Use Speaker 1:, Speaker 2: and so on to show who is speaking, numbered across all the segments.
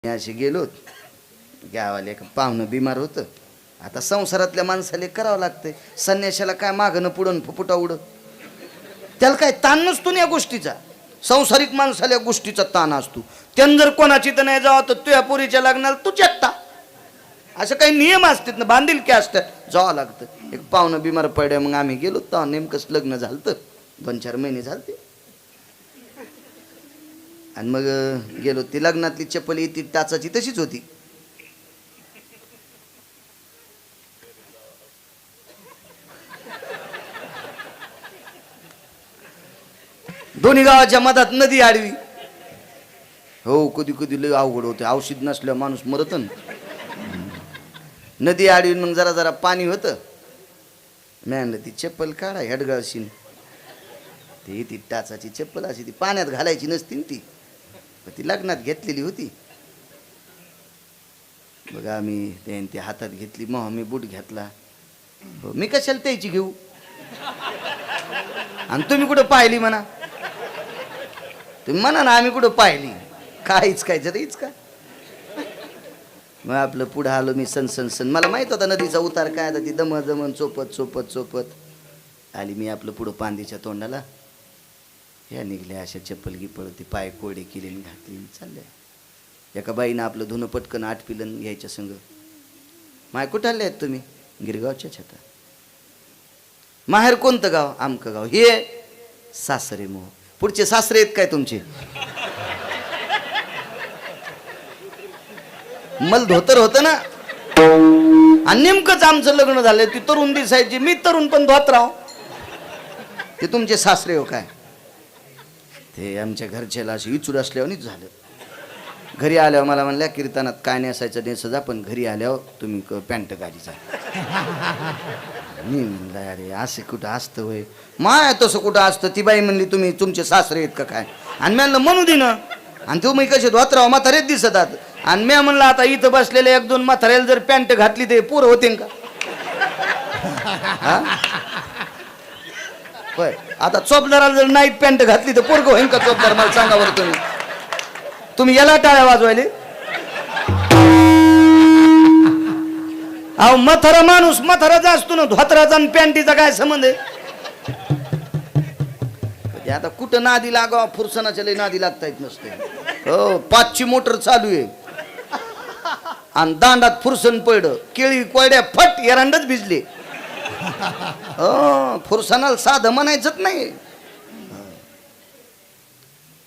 Speaker 1: अशी गेलो गावाला एक पाहुणं बिमार होतं. आता संसारातल्या माणसाला करावं लागतंय. संन्याशाला काय मागणं पुढं फुफुटा उड, त्याला काय ताण नसतो ना या गोष्टीचा. संसारिक माणसाला या गोष्टीचा ताण असतो. त्यानं जर कोणाची तर नाही जावं तर तुझ्या पोरीच्या लग्नाला तू चेकता, असं काही नियम असतात ना, बांधिलकी असतात, जावं लागतं. एक पाहुणं बिमार पडलं, मग आम्ही गेलो. तर नेमकंच लग्न झालं, 2-4 महिने झालते. आणि मग गेलो. ती लग्नातली चप्पल ती टाचाची तशीच होती. दोन्ही गावाच्या मधात नदी आडवी. हो, कधी कधी लय अवघड होते. औषध नसल्यावर माणूस मरत ना. नदी आडवी. मग जरा जरा पाणी होतं. मी आणलं ती चप्पल काढा हेडगाळशीन. ती टाचाची चप्पल अशी ती पाण्यात घालायची नसती ना, ती लग्नात घेतलेली होती. बघा आम्ही ते हातात घेतली. मग मी बूट घेतला. हो, मी कशाला त्याची घेऊ, आणि तुम्ही कुठं पाहिली म्हणा. तुम्ही म्हणा ना आम्ही कुठं पाहिली. काहीच काय जरीच का. मग आपलं पुढं आलो मी सन. मला माहित होता नदीचा उतार काय. आता ती दमन चोपत चोपत चोपत आली. मी आपलं पुढं पांदीच्या तोंडाला. ह्या निघल्या अशा चप्पल गिपळ, ती पाय कोरडे केले घातली चालल्या. एका बाईनं आपलं धुणं पटकन आटपिलं घ्यायच्या संग. माय कुठं आले आहेत तुम्ही? गिरगावच्या छता. माहेर कोणतं गाव? आमकं गाव. हे सासरे. मोह पुढचे सासरे आहेत काय तुमचे? मल धोतर होतं ना. आणि नेमकंच आमचं लग्न झालं. ती तरुण दिसायची, मी तरुण पण धोतराव. ते तुमचे सासरे हो काय? ते आमच्या घरच्याला अशी इचूड असल्यावरच झालं. घरी आल्यावर मला म्हणल्या कीर्तनात काय नेसायचं नेस जा, पण घरी आल्यावर तुम्ही पॅन्ट घालीचा. मी म्हणलं अरे असं कुठं असतं होय? माय तसं कुठं असतं? ती बाई म्हणली तुम्ही तुमचे सासरे आहेत का काय? आणि मी म्हणलं म्हणू दे ना. आणि तुम्ही कसे धोतराव म्हातारेच दिसतात. आणि मी म्हणलं आता इथं बसलेले 1-2 म्हाताऱ्याला जर पॅन्ट घातली ते पोरं होते का? होय. आता चोपदाराला जर नाईट पॅन्ट घातली तर पोरग होईन का चोपदार? मला सांगा बरं. तुम्ही याला टाळ्या वाजवायले. अहो म्हातारा माणूस म्हाताराचा असतो ना, धोतराचा आणि पॅन्टीचा काय संबंध आहे? आता कुठं नादी लागावं, फुरसनाच्या लई नादी लागता येत नसते. हो, 5ची मोटर चालू आहे आणि दांडात फुरसन पडलं. केळी कोयड्या फट एरंडच भिजले. फुरसनाला साधं म्हणायचंच नाही.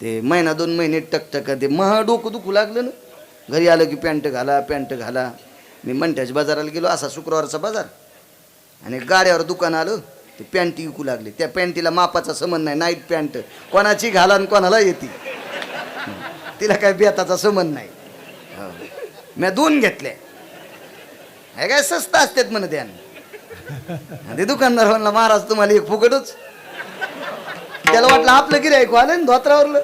Speaker 1: ते 1-2 महिने टकटक ते महा डोकं दुखू लागलं ना. घरी आलं की पॅन्ट घाला पॅन्ट घाला. मी मंठ्याच्या बाजाराला गेलो, असा शुक्रवारचा बाजार, आणि गाड्यावर दुकान आलं. ते पॅन्टी विकू लागले. त्या पॅन्टीला मापाचा संबंध नाही. नाईट पॅन्ट कोणाची घाला आणि कोणाला येते, तिला काय बेताचा संबंध नाही. मी 2 घेतल्या. हे काय स्वस्त असतात म्हणे त्यानं. ते दुकानदार म्हणला महाराज तुम्हाला एक फुकटच. त्याला वाटलं आपलं गिऱ्हाईक आलं ना धोत्रावरलं.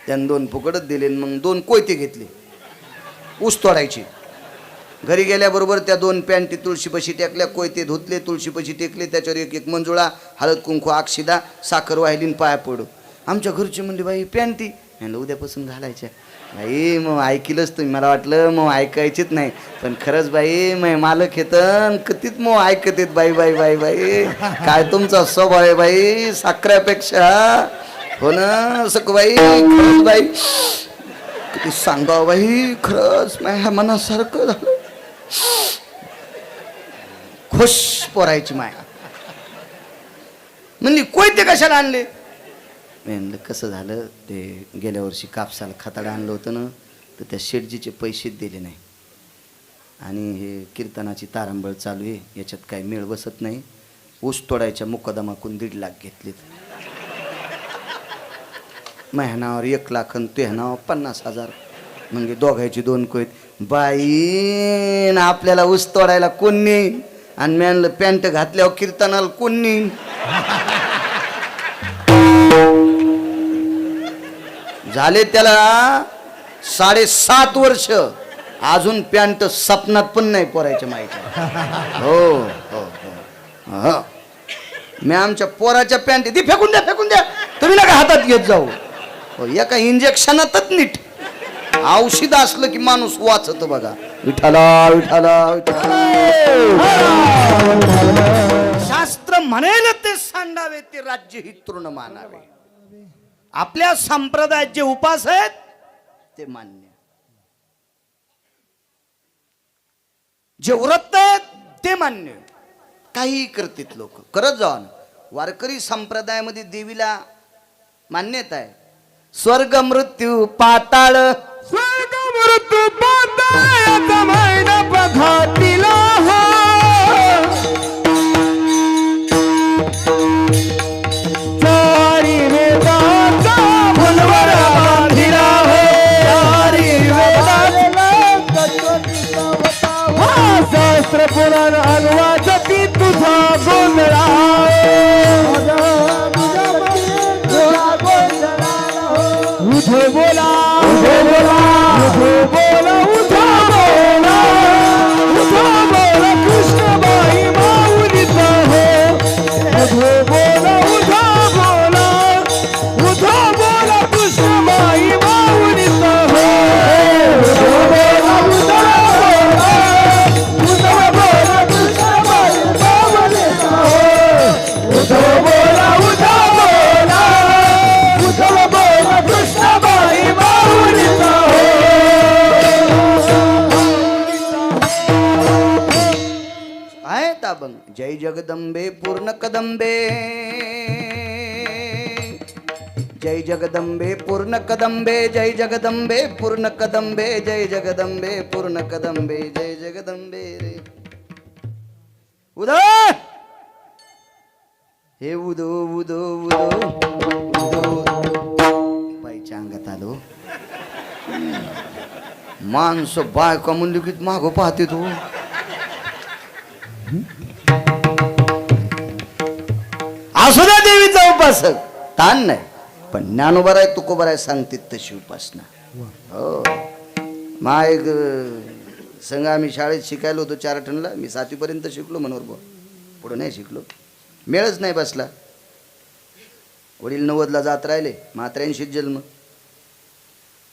Speaker 1: त्यानं 2 फुकटच दिले. मग 2 कोयते घेतले ऊस तोडायचे. घरी गेल्याबरोबर त्या 2 पॅन्टी तुळशीपाशी टेकल्या. कोयते धुतले, तुळशीपाशी टेकले. त्याच्यावर एक मंजुळा, हळद कुंकू, अक्षिदा, साखर वाहिली, पाया पडू. आमच्या घरची म्हणली बाई पॅन्टी. म्हणलं उद्यापासून घालायच्या. बाई मग ऐकलंच तुम्ही. मला वाटलं मग ऐकायचीच नाही, पण खरंच बाई मग मालक येतं कधीच मग ऐकत येत. बाई बाई बाई बाई काय तुमचा स्वभाव आहे बाई, साखऱ्यापेक्षा. हो ना सक बाई, खरंच बाई किती सांगावं बाई, खरंच माझ्या मनासारखं झालं. खुश पोरायची माया. म्हणली कोयते कशाला आणले? म्हणलं कसं झालं, ते गेल्या वर्षी कापसाला खताडं आणलं होतं ना, तर त्या शेटजीचे पैसे दिले नाही. आणि हे कीर्तनाची तारंबळ चालू आहे, याच्यात काही मेळ बसत नाही. ऊस तोडायच्या मुकदमाकून 1.5 लाख घेतलेत. महिनावर 1 लाख आणि ते नाव 50,000. म्हणजे दोघायची 2 कोयत. बाई ना आपल्याला ऊस तोडायला कोण नेईन, आणि मी आणलं पॅन्ट घातल्यावर कीर्तनाला कोण नेईन. झाले त्याला 7.5 वर्ष, अजून पॅन्ट सपनात पण नाही पोरायच्या माहिती. हो हो हो. मी आमच्या पोराच्या पॅन्ट ती फेकून द्या तुम्ही नका हातात घेत जाऊ. एका इंजेक्शनातच नीट औषध असलं की माणूस वाचत बघा. विठाला विठाला विठाला. शास्त्र म्हणेल ते सांडावे, ते राज्य ही तृण मानावे. आपल्या संप्रदायात जे उपास आहेत ते मान्य, जे व्रत आहेत ते मान्य. काही करतात लोक, करत जावा ना. वारकरी संप्रदायामध्ये देवीला मान्यता आहे. स्वर्ग मृत्यू पाताळ,
Speaker 2: स्वर्ग मृत्यू पाताळाचा महिना पघातीला चारी वेदाचा फुलवर बांधिला चारी वेदाचा शास्त्र पुराण अनुवाचती तुझा गोंधळा उठो बोला उठो बोला उठो बोला उठो बोला उठो बोला कृष्णबाई माऊलीचा हो उठो बोला उठो बोला उठो बोला कृष्णबाई माऊलीचा हो उठो बोला उठो बोला उठो बोला कृष्णबाई माऊलीचा हो उठो बोला उठो बोला उठो बोला कृष्णबाई माऊलीचा
Speaker 1: आहे ताबंग. जय जगदंबे पूर्ण कदंबे, जय जगदंबे पूर्ण कदंबे, जय जगदंबे पूर्ण कदंबे, जय जगदंबे पूर्ण कदंबे, जय जगदंबे रे. उदो हे उदो उदो उदो उदो. बाईच्या अंगात आलो. माणसं बायका म्हणली की मागो पाहते तू. असू द्या देवीचा उपासक, ताण नाही. पण ज्ञानोबर आहे तुकोबर आहे सांगते तशी उपासना. हो मा एक संघ आम्ही शाळेत शिकायला होतो चारटणला. मी 7वी पर्यंत शिकलो मनोहर भाऊ, पुढं नाही शिकलो. मेळच नाही बसला. वडील 90ला जात राहिले, मात्र 80 जन्म.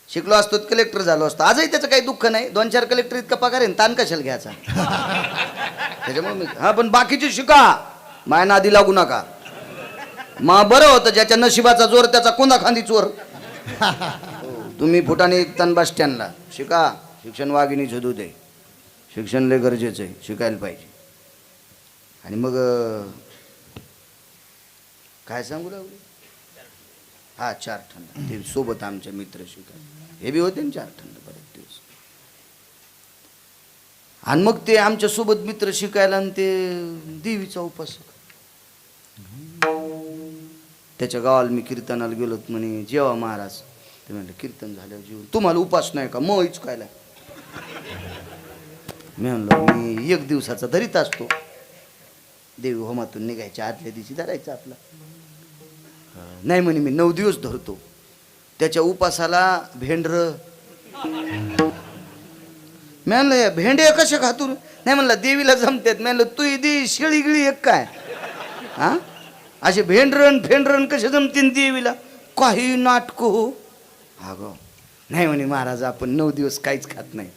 Speaker 1: शिकलो असतो कलेक्टर झालो असतो. आजही त्याचं काही दुःख नाही. 2-4 कलेक्टर इतका पगार आहे, ताण कशाला घ्यायचा. त्याच्यामुळे मी हा पण बाकीचे शिका, माया नादी लागू नका. मा बरं होतं ज्याच्या नशिबाचा जोर त्याचा कोंदा खांदी चोर. तुम्ही फुटाने एक तन बस स्टँडला शिका. शिक्षण वाघिणी झोदू दे. शिक्षण लय गरजेचं आहे, शिकायला पाहिजे. आणि मग काय सांगू लागलो. हा चारठण ते सोबत आमचे मित्र शिकाय हे बी होते ना चारठण बरेच दिवस. आणि मग ते आमच्या सोबत मित्र शिकायला आणि ते देवीचा उपासक. त्याच्या गावाला मी कीर्तनाला गेलो म्हणे जेव्हा महाराज. ते म्हणलं कीर्तन झाल्यावर जेवण. तुम्हाला उपास नाही का? मग इचकायला. मी म्हणलो मी 1 दिवसाचा धरीत असतो. देवी होमातून निघायच्या आदल्या दिवशी धरायचा आपला. नाही म्हणे मी 9 दिवस धरतो. त्याच्या उपासाला भेंडर. मी म्हणलं भेंडे कशा खातू? नाही म्हणलं देवीला जमतात. मी म्हणलं तू दे शेळी गिळी एक काय हा असे भेंडरण फेंडरण कसे जमतील देवीला? काही नाटक हो. अगो नाही म्हणे महाराज आपण 9 दिवस काहीच खात नाही.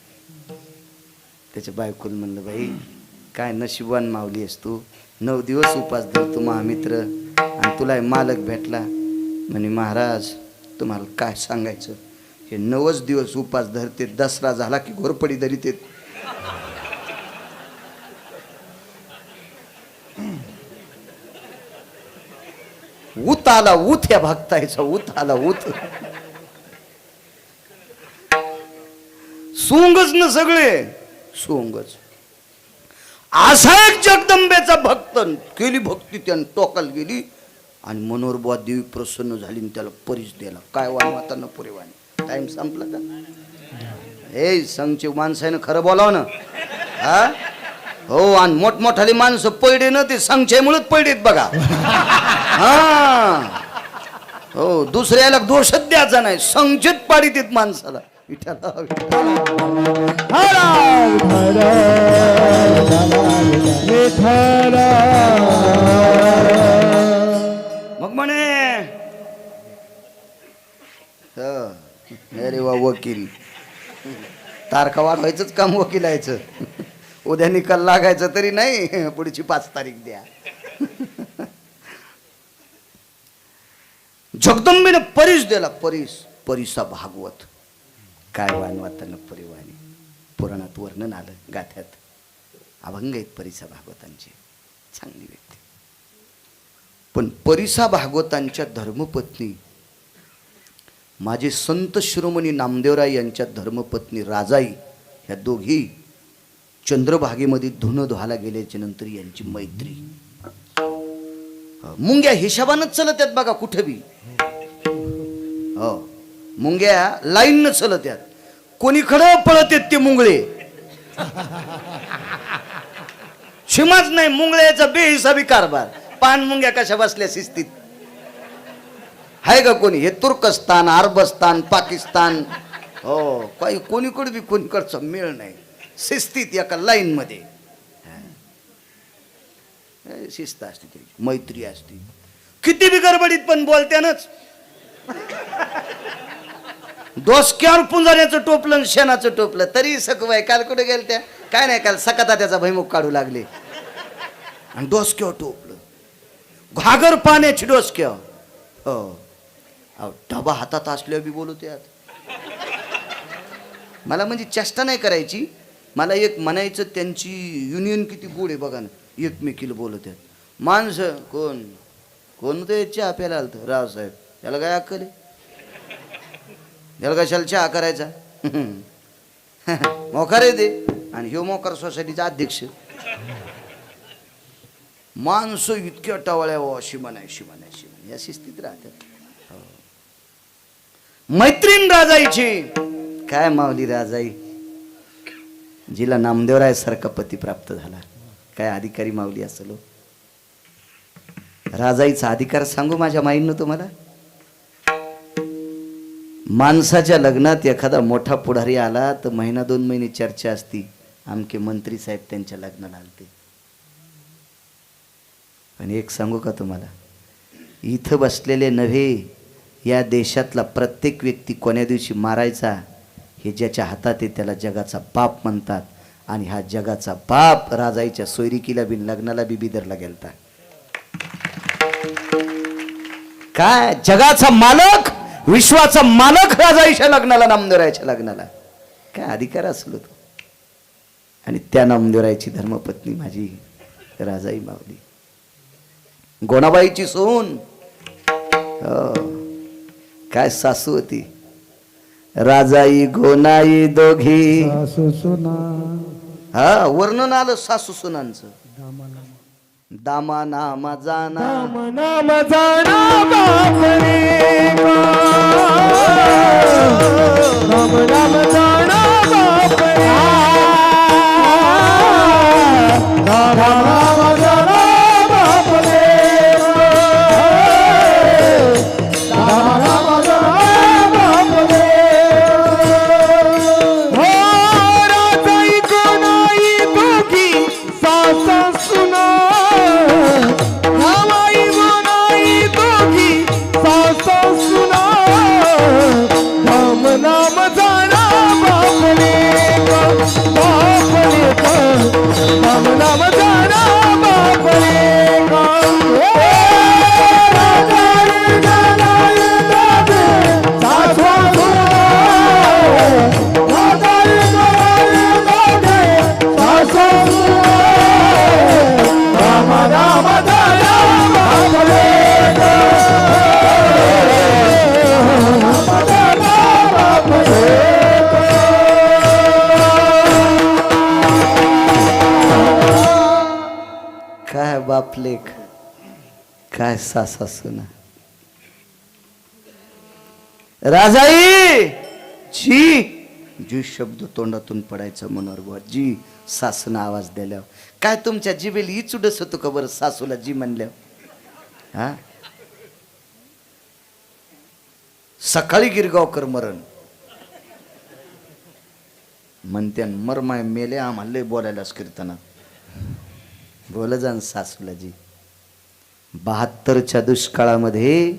Speaker 1: त्याच्या बायकोला म्हणलं बाई काय नशिबान मावली आहेस तू. 9 दिवस उपास धरतो महामित्र आणि तुला मालक भेटला. म्हणे महाराज तुम्हाला काय सांगायचं, हे 9च दिवस उपास धरते. दसरा झाला की घोरपडी धरीत. ऊत आला ऊत या भक्तायचा. ऊत आला ऊत. सोंगच न सगळे सोंगच. असा एक जगदंबेचा भक्त केली भक्ती त्यानं टोकाला गेली आणि मनोहरबुवा देवी प्रसन्न झाली आणि त्याला परीस दिला. काय वाता न पुरे वाणी. टाइम संपला का? हे संघचे माणसानं खरं बोलाव ना. हा हो आणि मोठमोठाली माणसं पडे न ते संघच्यामुळेच पडेत बघा. हा हो दुसऱ्याला दोषच द्यायचा नाही. संघचित पाडीत येत माणसाला. मग म्हणे अरे वा वकील तारखा वाढवायचंच काम वकिलायचं. उद्या निकाल लागायचं तरी नाही, पुढची 5 तारीख द्या. जगदंबेनं परीस दिला, परिसा भागवत. काय वानवातानं परिवाणी पुराणात वर्णन आलं, गाथ्यात अभंग आहेत परिसा भागवतांचे. चांगली व्यक्ती. पण परिसा भागवतांच्या धर्मपत्नी माझे संत शिरोमणी नामदेवराय यांच्या धर्मपत्नी राजाई, ह्या दोघी चंद्रभागेमध्ये धुणं धुवायला गेल्याच्या नंतर यांची मैत्री. मुंग्या हिशाबानच चलत आहेत बघा कुठे बी. हो, मुंग्या लाईन न चलत आहेत. कोणी खडं पळत आहेत ते मुंगळे. शिमाच नाही मुंगळ्याचा बेहिसाबी कारभार. पान मुंग्या कशा बसल्या शिस्तीत आहे का कोणी? हे तुर्कस्तान, अरबस्तान, पाकिस्तान, हो काही कोणीकडे बी कोणीकडचा मेळ नाही. शिस्तीत एका लाईन मध्ये शिस्त असते, त्याची मैत्री असते. किती बी गडबडीत पण बोलत्यानच. डोसक्यावर पुंजाऱ्याचं टोपलं आणि शेणाचं टोपलं तरी सकवाय. काल कुठे गेल त्या? काय नाही, काल सकाता त्याचा भैमुख काढू लागले आणि डोसक्यावर टोपलं. घागर पाण्याची डोसक्यावर. हो, डबा हातात असल्यावर बी बोलू त्यात. मला म्हणजे चेष्टा नाही करायची, मला एक म्हणायचं त्यांची युनियन किती गोड आहे बघा ना. एकमेकीला बोलत आहेत माणसं. कोण ते चहा प्यायला आलतं? रावसाहेब. त्याला काय अक्कल आहे? त्याला कशाला चहा करायचा? मोकार आहे ते. आणि ह्यो मोकार सोसायटीचा अध्यक्ष. माणसं इतक्या टवाळ्या अशी म्हणायची या शिस्तीत राहतात. मैत्रीण राजाईची. काय मावली राजाई, जिला नामदेवराय सारखा पती प्राप्त झाला. काय अधिकारी माऊली असलो. राजाईचा अधिकार सांगू माझ्या माईंनं तुम्हाला. माणसाच्या लग्नात एखादा मोठा पुढारी आला तर 1-2 महिने चर्चा असती. आमचे मंत्री साहेब त्यांच्या लग्नाला आलते. पण एक सांगू का तुम्हाला, इथं बसलेले नव्हे, या देशातला प्रत्येक व्यक्ती कोण्या दिवशी मारायचा हे ज्याच्या हातात आहे त्याला जगाचा बाप म्हणतात. आणि हा जगाचा बाप राजाईच्या सोयरिकीला बी लग्नाला बी बिदरला गेलता. काय जगाचा मालक, विश्वाचा मालक राजाईच्या लग्नाला, नामदेवरायच्या लग्नाला. काय अधिकार असलो तो. आणि त्या नामदेवरायची धर्मपत्नी माझी राजाई मावली, गोणाबाईची सून. काय सासू होती. राजाई गोनाई दोघी. हा, वर्णन आलं सासू सुनांचं. दामा नाम जाना बापलेख. काय सासा सुना. राजाई जी शब्द तोंडातून पडायचा मनावर बुवा. जी सासून आवाज दिल्यावर काय तुमच्या जिबेल इचुडस होतो का बरं सासूला जी म्हणल्यावर? हा, सकाळी गिरगावकर मरण म्हणते मरमाय मेले आम्हाला लय बोलायलाच कीर्तना. बोल जाण सासूला जी. 72च्या दुष्काळामध्ये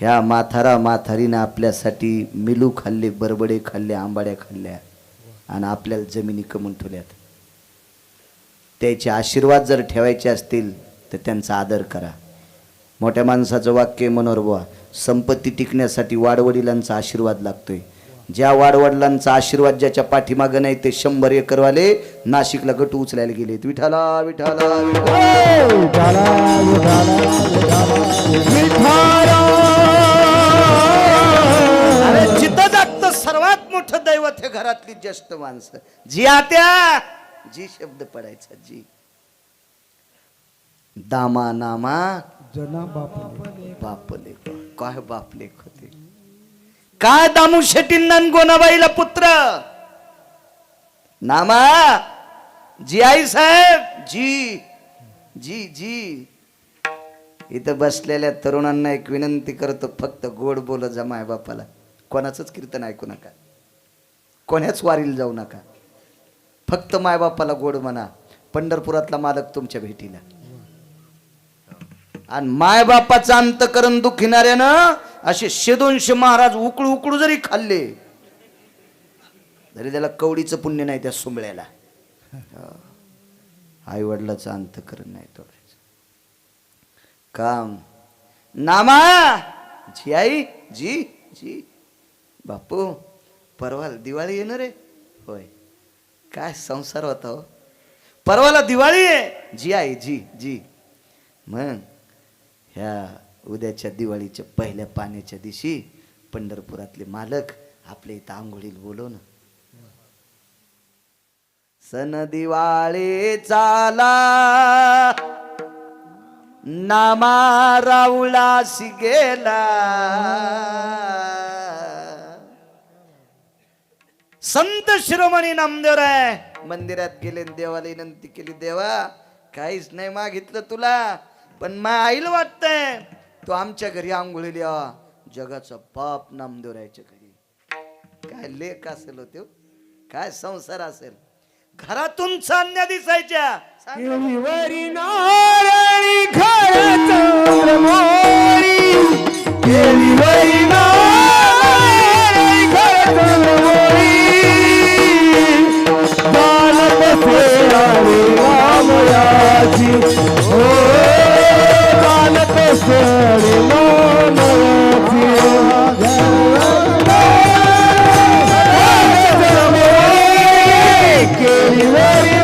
Speaker 1: ह्या म्हातारीनं आपल्यासाठी मिलू खाल्ले, बरबडे खाल्ले, आंबाड्या खाल्ल्या आणि आपल्याला जमिनी कमवून ठेवल्यात. त्याचे आशीर्वाद जर ठेवायचे असतील तर त्यांचा आदर करा. मोठ्या माणसाचं वाक्य मनोहर बुवा, संपत्ती टिकण्यासाठी वाडवडिलांचा आशीर्वाद लागतोय. ज्या वाडवडिलांचा आशीर्वाद ज्याच्या पाठीमागं नाही ते 100 एकरवाले नाशिकला गटू उचलायला गेलेत. विठाला विठाला अरे जिथं जागतं सर्वात मोठं दैवत हे घरातली ज्येष्ठ माणसं. जी आत्या, जी शब्द पडायचा, जी दामा नामा
Speaker 2: जना बापले
Speaker 1: बापले. काय बापलेख होते, काय दामू शेट्टींना गोनाबाईला पुत्र. नामा जी आई साहेब, जी जी जी. इथं बसलेल्या तरुणांना एक विनंती करतो, फक्त गोड बोल जा माय बापाला. कोणाचंच कीर्तन ऐकू नका, कोणाच वारीला जाऊ नका, फक्त मायबापाला गोड म्हणा. पंढरपुरातला मालक तुमच्या भेटीला. आणि मायबापाचं अंतकरण दुखिणाऱ्यानं असे 100-200 महाराज उकळू उकळू जरी खाल्ले तरी त्याला कवडीचं पुण्य नाही त्या सुंबळ्याला. आई वडिलाचं अंतकरण नाही तोडायचं काम. नामा जी आई, जी जी. बापू परवाला दिवाळी येणार आहे. होय, काय संसार होता हो. परवाला दिवाळी आहे. जी आई, जी जी. मग ह्या उद्याच्या दिवाळीच्या पहिल्या पाण्याच्या दिवशी पंढरपुरातले मालक आपल्या इथं आंघोळीला बोलव ना. सन दिवाळी चाला नामा राऊळासी गेला. संत शिरोमणी नामदेवराय मंदिरात गेले, देवाला विनंती केली, देवा काहीच नाही मागितलं तुला, पण मा आईला वाटतंय तू आमच्या घरी आंघोळीला यावा. जगाचा पाप नामदेवरायच्या घरी. काय लेख असेल होते, काय संसार असेल. घरातून चांदण्या दिसायच्या.
Speaker 2: केळीवरी नारळी घरात मोरी, केळीवरी नारळी घरात मोरी, बालक सेवारी रामयाची, ओ बालक सेवारी रामयाची. केळीवरी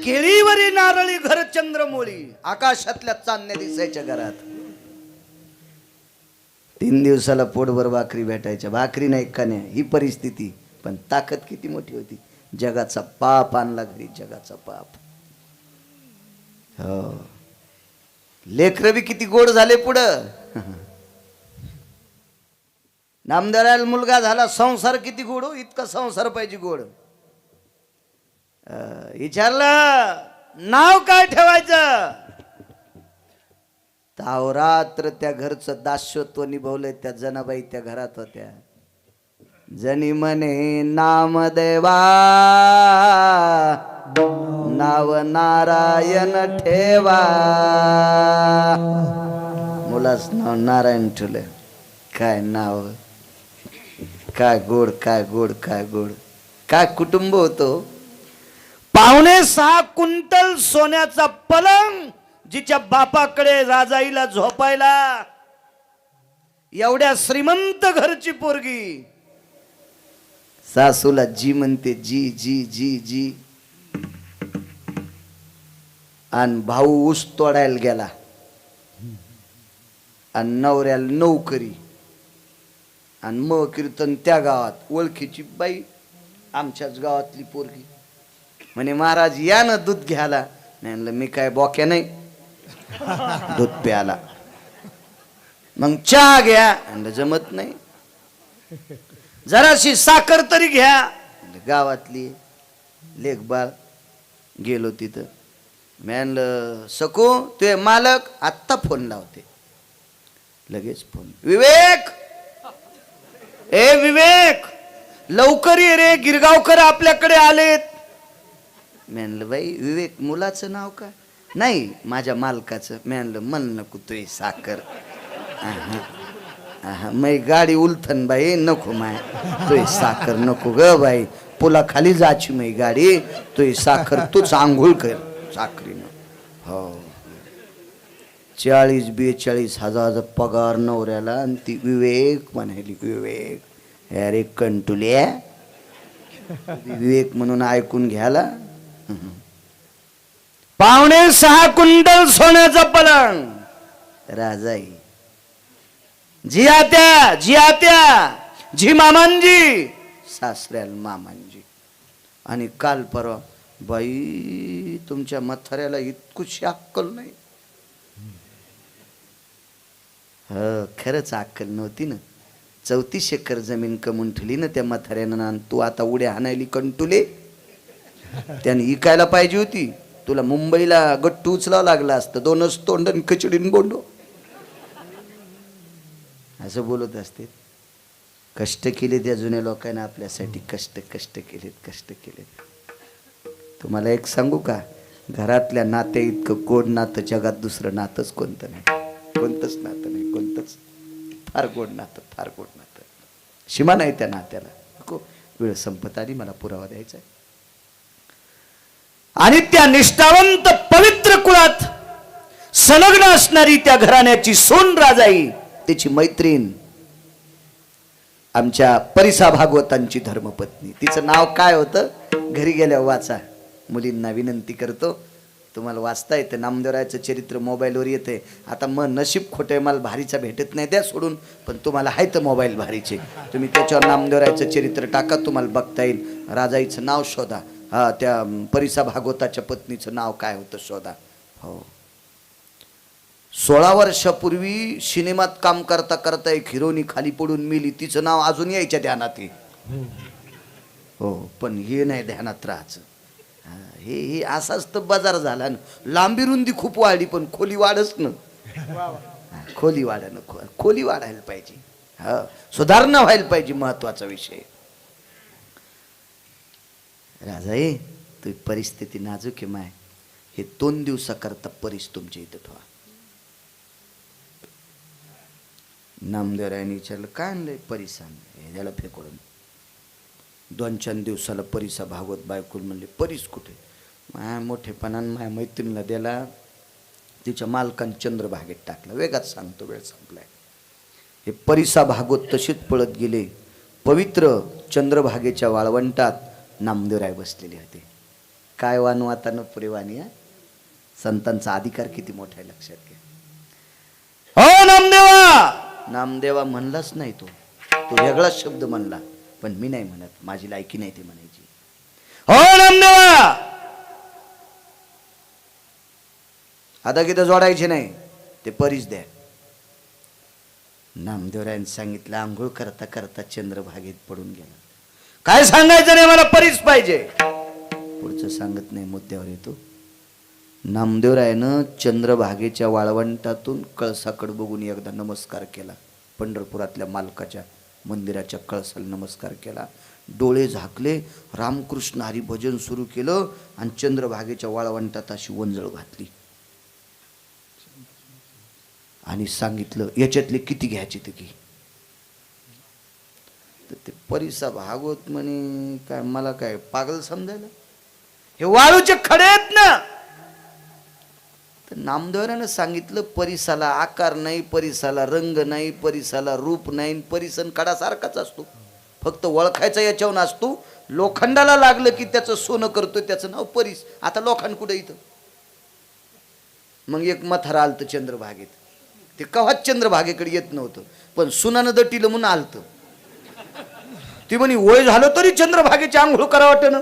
Speaker 1: केळीवरी नारळी घर चंद्रमोळी, आकाशातल्या चांदण्या दिसायच्या घरात. 3 दिवसाला पोटभर भाकरी भेटायच्या. भाकरी नाही कण्या, ही परिस्थिती. पण ताकद किती मोठी होती. जगाचा पाप आणला घरी, जगाचा पाप. हो, लेकरं बी किती गोड झाले पुढं. नामदेवरायला मुलगा झाला, संसार किती गोड हो. इतका संसार पाहिजे गोड. विचारलं नाव काय ठेवायचं. तावरात्र त्या घरचं दास्यत्व निभवलंय. त्या जनाबाई त्या घरात होत्या. जनी म्हणे नामदेवा नाव नारायण ठेवा. मुलाच नाव नारायण ठेवलं. काय नाव, काय गोड, काय गोड, काय गोड. काय कुटुंब होतो. 5.25 क्विंटल सोन्याचा पलंग, जिच्या बापाकडे राजाईला झोपायला. एवढ्या श्रीमंत घरची पोरगी सासूला जी म्हणते, जी जी जी जी. आणि भाऊ ऊस तोडायला गेला आणि नवऱ्याला नोकरी. आणि मग कीर्तन त्या गावात. ओळखीची बाई, आमच्याच गावातली पोरगी. म्हणे महाराज या ना दूध घ्यायला. नाही, मी काय बोक्या नाही, दूध प्याला. मग चहा घ्या, जमत नाही. जराशी साखर तरी घ्या. गावातली लेखबाळ. गेलो तिथं. म्हणलं सकू ते मालक आत्ता फोन लावते. लगेच फोन. विवेक, ए विवेक, लवकर ये रे, गिरगावकर आपल्याकडे आलेत. म्हणलं बाई विवेक मुलाचं नाव काय? नाही माझ्या मालकाचं. म्हणलं मन नको तुही साखर. मै गाडी उलथन बाई नको माय, तुही साखर नको ग बाई, पुला खाली जाची मै गाडी, तुही साखर तूच आंघोळ कर साखरीनं. हो 40-42 हजार पगार नवऱ्याला, आणि ती विवेक म्हणाली. विवेक अरे कंटुल्या, विवेक म्हणून ऐकून घ्याला. 6.25 क्विंटल सोन्याचा पलंग. राजाई जी आत्या, जी आत्या, जी मामांजी, सासऱ्याला मामांजी. आणि काल परवा बाई तुमच्या म्हाताऱ्याला इतकुशी अक्कल नाही. खरंच अक्कल नव्हती ना. 34 एकर जमीन कमवून ठेवली ना त्या म्हाताऱ्यानं. तू आता उड्या हाणायली कंटुले. त्याने इकायला पाहिजे होती. तुला मुंबईला गट्टू उचलावं लागला असतं. 2च तोंडन खिचडीन बोंडो. असं बोलत असते. कष्ट केले त्या जुन्या लोकांना आपल्यासाठी. कष्ट केलेत. तुम्हाला एक सांगू का, घरातल्या नाते इतकं गोड नातं जगात दुसरं नातंच कोणतं नाही. कोणतंच नातं नाही, कोणतंच. फार गोड नातं. सीमा नाही त्या नात्याला. नको, वेळ संपत आली, मला पुरावा द्यायचा आहे. आणि त्या निष्ठावंत पवित्र कुळात संलग्न असणारी त्या घराण्याची सोन राजाई, त्याची मैत्रीण, आमच्या परिसा भागवतांची धर्मपत्नी. तिचं नाव काय होतं घरी गेल्यावर वाचा. मुलींना विनंती करतो, तुम्हाला वाचता येतं. नामदेवरायचं चरित्र मोबाईलवर येते. आता मग नशीब खोटे, मला भारीचा भेटत नाही, द्या सोडून. पण तुम्हाला आहे तर मोबाईल भारीचे, तुम्ही त्याच्यावर नामदेवरायचं चरित्र टाका, तुम्हाला बघता येईल. राजाईचं नाव शोधा. हा, त्या परिसा भागवताच्या पत्नीचं नाव काय होतं शोधा. हो, 16 वर्षापूर्वी सिनेमात काम करता करता एक हिरोनी खाली पडून मेली. तिचं नाव अजून यायच्या ध्यानात आहे. हो, पण हे नाही ध्यानात राहायचं. हे असाच तर बाजार झाला ना. लांबी रुंदी खूप वाढली, पण खोली वाढच ना. खोली वाढायला पाहिजे. हा, सुधारणा व्हायला पाहिजे, महत्वाचा विषय. राजाई, तुझी परिस्थिती नाजूक आहे माय. हे 2 दिवसाकरता परीस तुमच्या इथं ठेवा. नामदेवरायाने विचारलं काय आणलंय? परीस आणलंय. त्याला फेकून 2-4 दिवसाला परिसा भागवत बायकोल म्हणले परीस कुठे? माया मोठेपणान माया मैत्रिणीला द्याला, तिच्या मालकान चंद्रभागेत टाकला. वेगात सांगतो, वेळ संपलाय. हे परिसा भागवत तशीच पळत गेले. पवित्र चंद्रभागेच्या वाळवंटात नामदेवराय बसलेले होते. काय वानवातानं पुरेवाणी. संतांचा अधिकार किती मोठा आहे लक्षात घ्या. हो नामदेवा. नामदेवा म्हणलाच नाही. तो वेगळाच शब्द म्हणला, पण मी नाही म्हणत, माझी लायकी नाही ते म्हणायची. हो नामदेवा. आता किती जोडायचे नाही, ते परीस द्या. नामदेवरायने सांगितलं. आंघोळ करता करता चंद्रभागेत पडून गेला. काय सांगायचं नाही, मला परीस पाहिजे. पुढचं सांगत नाही, मुद्द्यावर येतो. नामदेवरायनं चंद्रभागेच्या वाळवंटातून कळसाकडे बघून एकदा नमस्कार केला. पंढरपुरातल्या मालकाच्या मंदिराच्या कळसाला नमस्कार केला. डोळे झाकले, रामकृष्ण हरी भजन सुरू केलं आणि चंद्रभागेच्या वाळवंटात अशी वंजळ घातली आणि सांगितलं याच्यातले किती घ्यायचे ते की. तर ते परिसा भागवत म्हणे काय मला काय पागल समजायला, हे वाळूचे खडे आहेत ना. तर नामदेवरानं सांगितलं परिसाला आकार नाही, परिसाला रंग नाही, परिसाला रूप नाही, परिसन खडासारखाच असतो, फक्त ओळखायचा याच्यावर असतो. लोखंडाला लागलं की त्याचं सोनं करतोय, त्याचं नाव परीस. आता लोखंड कुठे इथं. मग एक मथारा आलतं चंद्रभागेत. ते कव्हाच चंद्रभागेकडे येत नव्हतं, पण सुनानं दटीलं म्हणून आलतं. ती म्हणे वय झालं तरी चंद्रभागेची आंघोळ करा वाटत ना.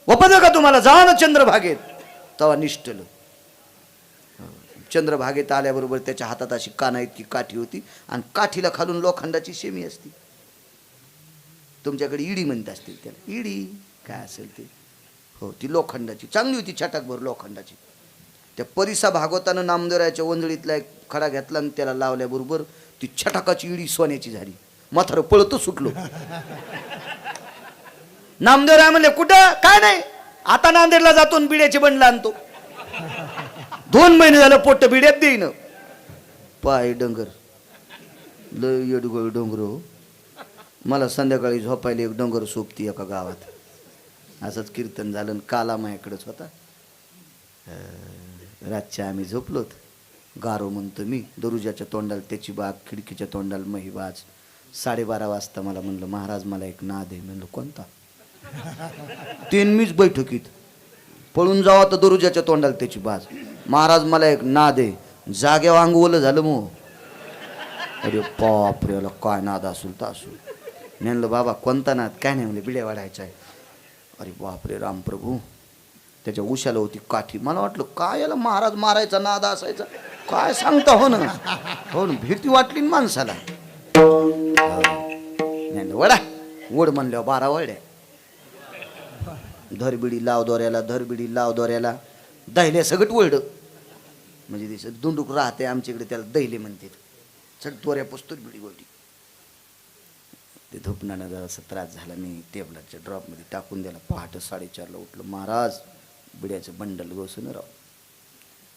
Speaker 1: वपद का तुम्हाला, जा ना चंद्रभागेत. तेव्हा निष्ठलं. चंद्रभागेत आल्याबरोबर त्याच्या हातात अशी काना इतकी काठी होती आणि काठीला खालून लोखंडाची शेमी असती. तुमच्याकडे इडी म्हणत असतील त्याला, इडी काय असेल ते. हो ती लोखंडाची चांगली होती, छटाकभर लोखंडाची. त्या परिसा भागवतानं नामदेवरायाच्या वंजळीतला एक खडा घेतला आणि त्याला लावल्याबरोबर ती छटाकाची इडी सोन्याची झाली. म्हातारं पळत सुटलो. नामदेवराय म्हणले कुठं, काय नाही, आता नांदेडला जातो आणि बिड्याचे बंडल आणतो. 2 महिने झालं पोट बिड्यात देईन. पाय डंगर लय येडगोळ डोंगर हो. मला संध्याकाळी झोपायला एक डोंगर सोबती एका गावात. असंच कीर्तन झालं आणि काला माझ्याकडेच होता. रातच्या आम्ही झोपलोत. गारो म्हणतो मी, दरुजाच्या तोंडाला त्याची बाग, खिडकीच्या तोंडाला महिबाज. 12:30 वाजता मला म्हणलं महाराज मला एक नाद आहे. म्हणलं कोणता? 3 मीच बैठकीत पळून जावा तर दरुजाच्या तोंडाला त्याची बाज. महाराज मला एक नाद आहे. जाग्यावर अंगवलं झालं मग. अरे बापरे, याला काय नाद असेल तर असू. म्हणलं बाबा कोणता नाद? काय नाही म्हणले बिड्या वाढायचा आहे. अरे बापरे रामप्रभू. त्याच्या उशाला होती काठी. मला वाटलं काय याला महाराज मारायचा नाद असायचा, काय सांगता. हो ना, हो ना, भीती वाटली ना माणसाला. म्हणलं वडा वड म्हणल्यावर 12 वड्या. धरबिडी लाव दोऱ्याला, धरबिडी लाव दोऱ्याला. दहिले सगळं वळड म्हणजे दिसत दुंडूक राहते आमच्याकडे, त्याला दैले म्हणतात. चढ दोऱ्या पुस्तक बिडी वळली. ते धुपणानं जरासा त्रास झाला. मी टेबलाच्या ड्रॉपमध्ये टाकून दिला. पहाटे 4:30ला उठलो. महाराज बिड्याचं बंडल गोसून राव.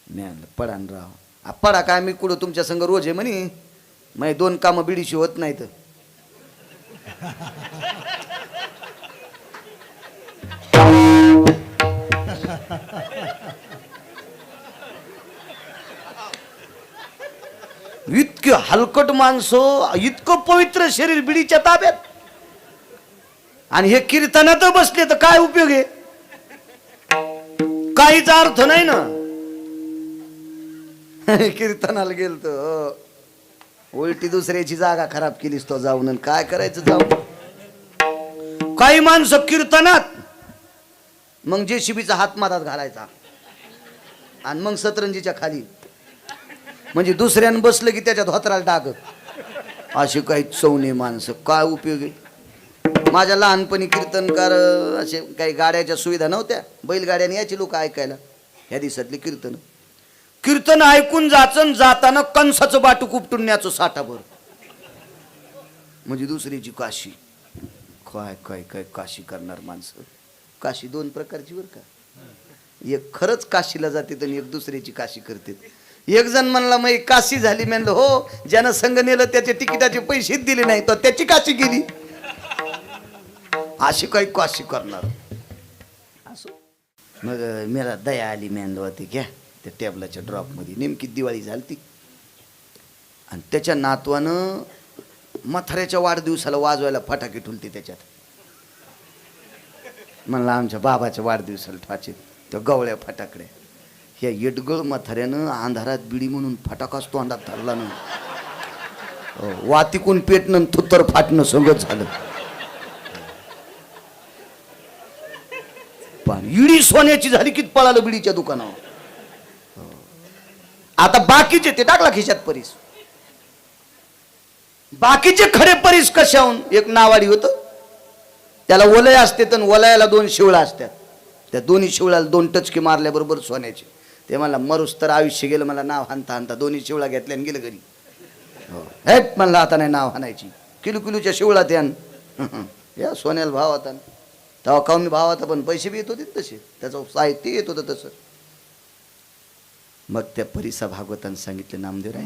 Speaker 1: मी आणलं पडान राव. पडा काय मी कुठं तुमच्या संग रोज आहे म्हणे. मग 2 कामं बिडीशी होत नाहीत. इतके हलकट माणसं, इतकं पवित्र शरीर बिडीच्या ताब्यात. आणि हे कीर्तनात बसले तर काय उपयोग आहे? काहीच अर्थ नाही ना. कीर्तनाला गेलतो उलटी दुसऱ्याची जागा खराब केलीस तो जाऊन. आणि काय करायचं जाऊन. काही माणसं कीर्तनात मग जेसीबीचा हात मातात घालायचा आणि मग सतरंजीच्या खाली, म्हणजे दुसऱ्यानं बसलं की त्याच्यात होतराला टाकत. अशी काही चवणे माणसं, काय उपयोग आहे? माझ्या लहानपणी कीर्तनकार असे काही गाड्याच्या सुविधा नव्हत्या. बैलगाड्याने यायची लोक ऐकायला ह्या दिवसातली कीर्तन. कीर्तन ऐकून जाचन जाताना कंसाचं बाटूक उपटून न्याचं साठाभर. म्हणजे दुसरीची काशी. काय काय काय काशी करणार माणसं. काशी 2 प्रकारची बरं का. एक खरंच काशीला जाते आणि एक दुसऱ्याची काशी करते. एक जण म्हणला मग काशी झाली. म्हणलं हो, ज्यानं संघ नेलं त्याचे तिकिटाचे पैसे दिले नाही तर त्याची काशी गेली. अशी काही काशी करणार. असो मग मला दया आली. मेंदू होती घ्या त्या टेबलाच्या ड्रॉपमध्ये. नेमकी दिवाळी झाली ती. आणि त्याच्या नातवानं म्हाताऱ्याच्या वाढदिवसाला वाजवायला फटाके ठुलते त्याच्यात. म्हणलं आमच्या बाबाच्या वाढदिवसाला ठेवायचे त्या गवळ्या फटाकड्या. ह्या येडगळ म्हाताऱ्यानं अंधारात बिडी म्हणून फटाकाच तोंडात धरला ना. वातिकून पेटणं थुत्तर फाटणं सगळं झालं. पण इडी सोन्याची झाली की पळालं बिडीच्या दुकानावर. आता बाकीचे ते टाकला खिशात परीस. बाकीचे खडे परीस कशाहून. एक नावाडी होतं त्याला वलय असते तर वलयाला 2 शिवळा असतात. त्या दोन्ही शिवळ्याला 2 टचके मारल्याबरोबर सोन्याचे. ते मला मरूस तर आयुष्य गेलं. मला नाव हाणता हाणता 2 शिवळा घेतल्या आणि गेलं घरी. हेट म्हणलं आता नाही नाव हाणायची. किलूच्या शिवळा त्यान या सोन्याला भाव होता. तेव्हा कमी भाव होता पण पैसे बी येत होते तसे. त्याचं साहित्य येत होतं तसं. मग त्या परिसा भागवतानं सांगितले नामदेवराय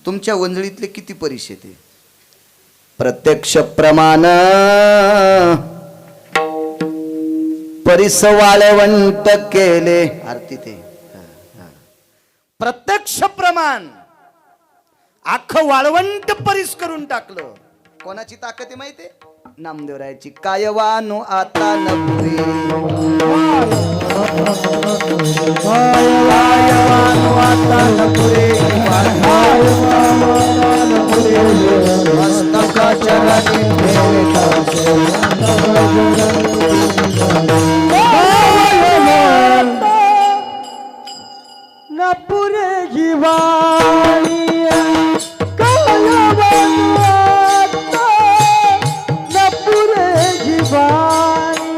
Speaker 1: तुमच्या वंजळीतले किती परीस येते? प्रत्यक्ष प्रमाण परिस वाळवंट केले. आरती ते प्रत्यक्ष प्रमाण अख्खं वाळवंट परिस करून टाकलं. कोणाची ताकद आहे माहितीये? नामदेवरायाची. कायवानो आता नपुरे कायवानो आता नपुरे मस्तकाच्या राणी
Speaker 2: नपुरे जीवाणी नपुरे जीवाणी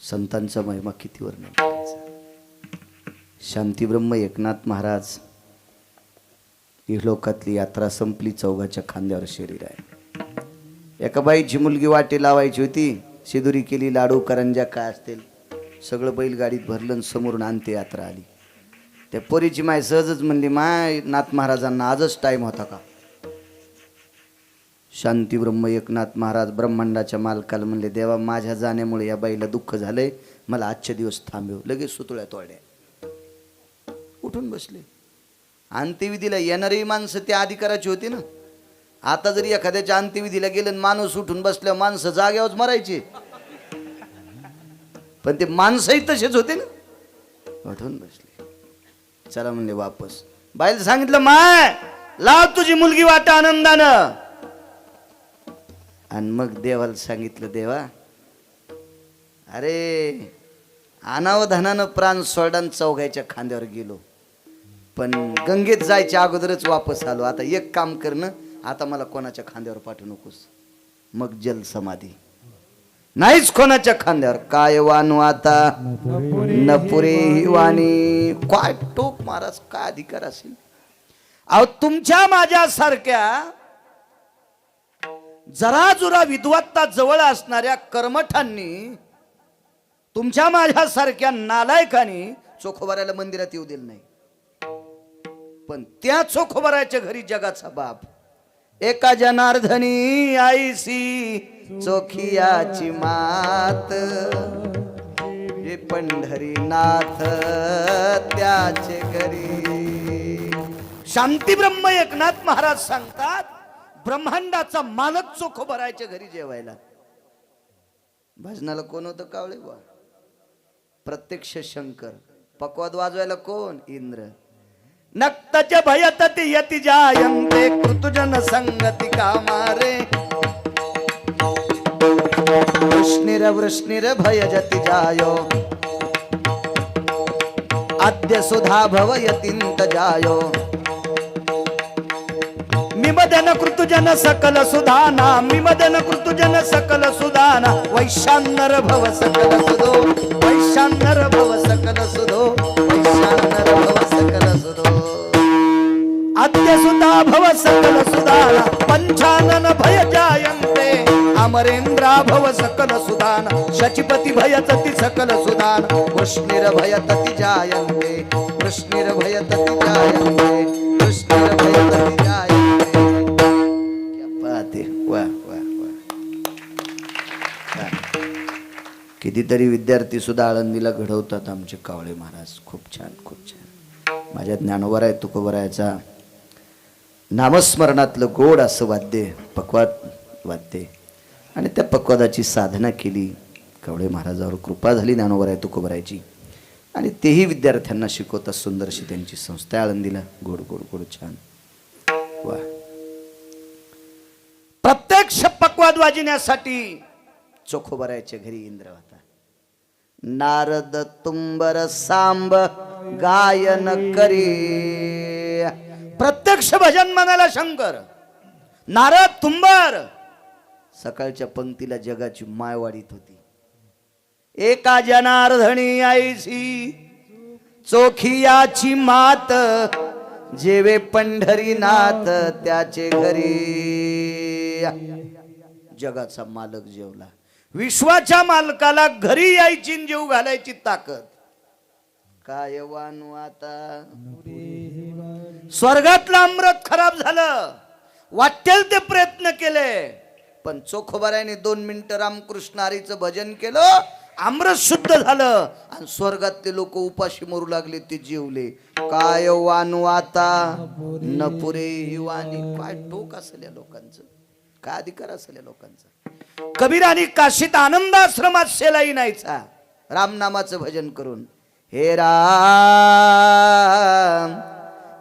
Speaker 1: संतांचा महिमा किती वर्णन करायचा. शांतीब्रह्म एकनाथ महाराज इहलोकातली यात्रा संपली, चौघाच्या खांद्यावर शरीर आहे. एका बाईची मुलगी वाटे लावायची होती, शिदुरी केली, लाडू करंजा काय असतील सगळं बैलगाडीत भरलं आणि समोरून आणते यात्रा आली. त्या पोरीची माय सहजच म्हणली, माय नाथ महाराजांना आजच टाईम होता का? शांतीब्रह्म एकनाथ महाराज ब्रह्मांडाच्या मालकाला म्हणले, देवा माझ्या जाण्यामुळे या बाईला दुःख झालंय, मला आजचे दिवस थांबव. लगेच सुतुळ्या तोडल्या, उठून बसले. अंत्यविधीला येणारी माणसं त्या अधिकाराची होती ना. आता जरी एखाद्याच्या अंत्यविधीला गेलं माणूस उठून बसल्या, माणसं जाग्यावर मरायचे, पण ते माणसंही तसेच होते ना, उठून बसले. चला म्हणले वापस. बाईला सांगितलं, माय लाव तुझी मुलगी वाटा आनंदानं. आणि मग देवाला सांगितलं, देवा अरे अनावधानानं प्राण सोडून चौघाच्या खांद्यावर गेलो, पण गंगेत जायच्या अगोदरच वापस आलो. आता एक काम कर ना, आता मला कोणाच्या खांद्यावर पाठवू नकोस. मग जल समाधी, नाहीच कोणाच्या खांद्यावर. काय वानू आता न पुरे ही वाणी. काय टोक महाराज, काय अधिकार असेल. अहो तुमच्या माझ्यासारख्या जरा जुरा विद्वत्ता जवळ असणाऱ्या कर्मठांनी, तुमच्या माझ्यासारख्या नालायकांनी चोखोबाराला मंदिरात येऊ दिलं नाही. पण त्या चोखोबाराच्या घरी जगाचा बाप एका जनार्दनी आईसी चोखियाची मात, हे पंढरीनाथ त्याचे घरी. शांतीब्रह्म एकनाथ महाराज सांगतात, ब्रह्मांडाचा मालक चोखोबाराच्या घरी जेवायला. भजनाला कोण होतं कावळे बा? प्रत्यक्ष शंकर. पकवाद वाजवायला कोण? इंद्र. नक्तच्या भयत ते यती जायंते कृतजन संगती कामारे. वृष्णिर वृष्णिर भयजति जायो आद्य सुधा भव यतींत जायो. मिमदन कृतजन सकल सुधाना, मिमदन कृतजन सकल सुधाना. वैशान्नर भव सकल सुधो, वैशान्नर भव सकल सुधो, वैशान्नर भव सकल सुधो. आद्य सुधा भव सकल सुधाना, पंचानन भय जायन्ते. अमरेंद्रा भव सकल सुधाना, शचिपति भयतति सकल सुधाना. वृष्णिर भयतति जायन्ते, वृष्णिर भयतति जायन्ते, वृष्णिर भयतति जायन्ते. क्या बात है, वाह वाह वाह. कितीतरी विद्यार्थी सुद्धा आळंदीला घडवतात आमचे कावळे महाराज. खूप छान, खूप छान. माझ्या ज्ञानोबराय तुकोबरायचा नामस्मरणातलं गोड असं वाद्य, पक्वाद वाद्य, आणि त्या पक्वादाची साधना केली. कावळे महाराजावर कृपा झाली ज्ञानोबराय तुकोबरायची, आणि तेही विद्यार्थ्यांना शिकवतात. सुंदरशी त्यांची संस्था आळंदीला. गोड गोड गोड छान. वा. प्रत्यक्ष पक्वाद वाजण्यासाठी चोखोबरायच्या घरी इंद्र होता. नारद तुंबर सांब गायन करी. प्रत्यक्ष भजन म्हणाला शंकर. नारद तुंबर सकाळच्या पंक्तीला जगाची माय वाढीत होती. एका जनार्दनी आईसी चोखियाची मात, जेवे पंढरीनाथ त्याचे घरी. जगाचा मालक जेवला. विश्वाच्या मालकाला घरी यायची जेव घालायची ताकद. काय वानू आता. स्वर्गातलं अमृत खराब झालं, वाटेल ते प्रयत्न केले, पण चोखोबारायने 2 मिनिटं रामकृष्ण हरीचं भजन केलं, अमृत शुद्ध झालं, आणि स्वर्गातले लोक उपाशी मरू लागले, ते जेवले. काय वानू आता न पुरे ही वाणी. काय टोक असेल या लोकांचं, काय अधिकार असेल या लोकांचा. कबीराने काशीत आनंदाश्रमात शेलाई नाहीचा रामनामाचं भजन करून. हे राम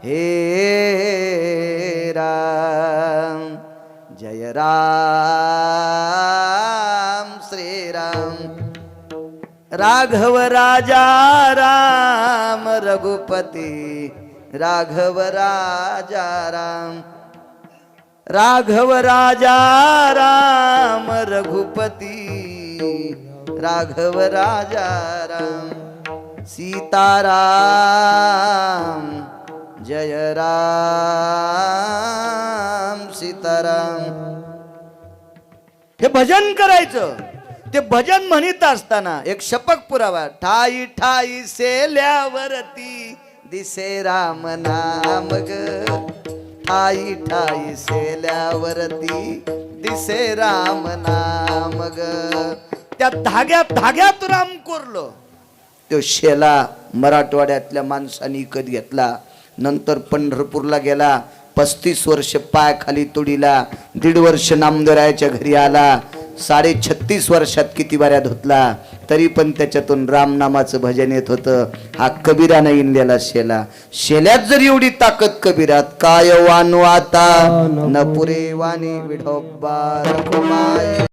Speaker 1: हे राम जय राम श्रीराम. राघव राजा राम रघुपती, राघव राजा राम. राघव राजा राम रघुपती, राघव राजा राम सीताराम जय राम सीताराम. हे भजन करायचं. ते भजन म्हणत असताना एक शपक पुरावा. ठाई ठाई सेल्यावरती दिसे राम नाम ग. ठाई ठाई सेल्यावरती दिसे राम नाम ग. त्या धाग्यात धाग्यात राम कोरलो. तो शेला मराठवाड्यातल्या माणसांनी विकत घेतला. नंतर पंढरपूरला गेला. 35 वर्ष पाय खाली तुडीला. 1.5 वर्ष नामदेवरायाच्या घरी आला. 36.5 वर्षात किती बाऱ्या धुतला तरी पण त्याच्यातून रामनामाचं भजन येत होतं. हा कबीरानं इनलेला शेला. शेल्यात जर एवढी ताकद कबीरात काय वानू आता न पुरे वाणी विठोबा रखुमाई.